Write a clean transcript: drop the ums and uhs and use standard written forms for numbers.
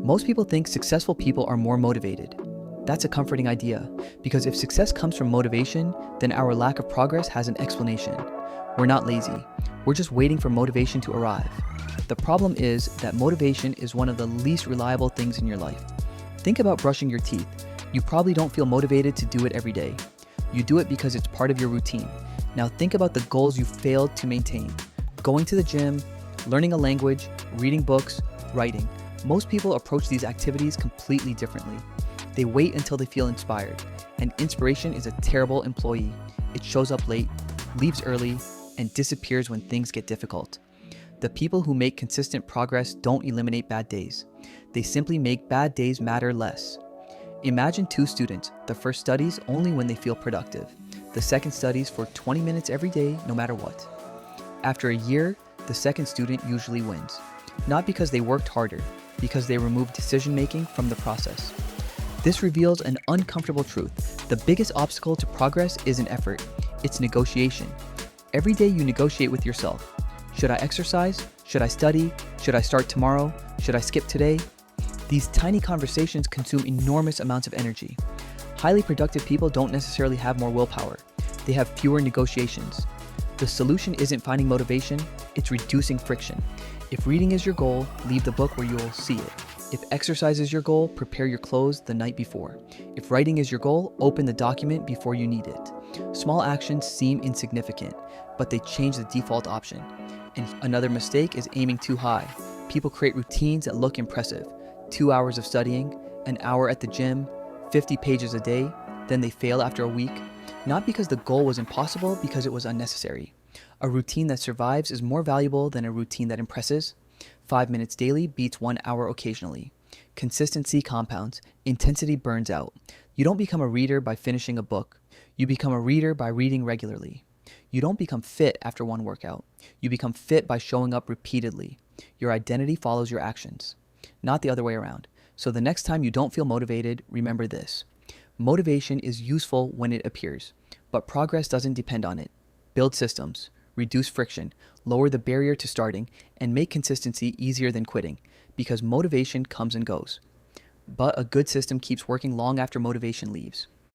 Most people think successful people are more motivated. That's a comforting idea, because if success comes from motivation, then our lack of progress has an explanation. We're not lazy. We're just waiting for motivation to arrive. The problem is that motivation is one of the least reliable things in your life. Think about brushing your teeth. You probably don't feel motivated to do it every day. You do it because it's part of your routine. Now think about the goals you failed to maintain. Going to the gym, learning a language, reading books, writing. Most people approach these activities completely differently. They wait until they feel inspired, and inspiration is a terrible employee. It shows up late, leaves early, and disappears when things get difficult. The people who make consistent progress don't eliminate bad days. They simply make bad days matter less. Imagine two students. The first studies only when they feel productive. The second studies for 20 minutes every day, no matter what. After a year, the second student usually wins. Not because they worked harder, because they removed decision-making from the process. This reveals an uncomfortable truth. The biggest obstacle to progress isn't effort, it's negotiation. Every day you negotiate with yourself. Should I exercise? Should I study? Should I start tomorrow? Should I skip today? These tiny conversations consume enormous amounts of energy. Highly productive people don't necessarily have more willpower. They have fewer negotiations. The solution isn't finding motivation, it's reducing friction. If reading is your goal, leave the book where you'll see it. If exercise is your goal, prepare your clothes the night before. If writing is your goal, open the document before you need it. Small actions seem insignificant, but they change the default option. And another mistake is aiming too high. People create routines that look impressive. 2 hours of studying, an hour at the gym, 50 pages a day, then they fail after a week. Not because the goal was impossible, because it was unnecessary. A routine that survives is more valuable than a routine that impresses. 5 minutes daily beats 1 hour occasionally. Consistency compounds. Intensity burns out. You don't become a reader by finishing a book. You become a reader by reading regularly. You don't become fit after one workout. You become fit by showing up repeatedly. Your identity follows your actions, not the other way around. So the next time you don't feel motivated, remember this. Motivation is useful when it appears, but progress doesn't depend on it. Build systems, reduce friction, lower the barrier to starting, and make consistency easier than quitting, because motivation comes and goes. But a good system keeps working long after motivation leaves.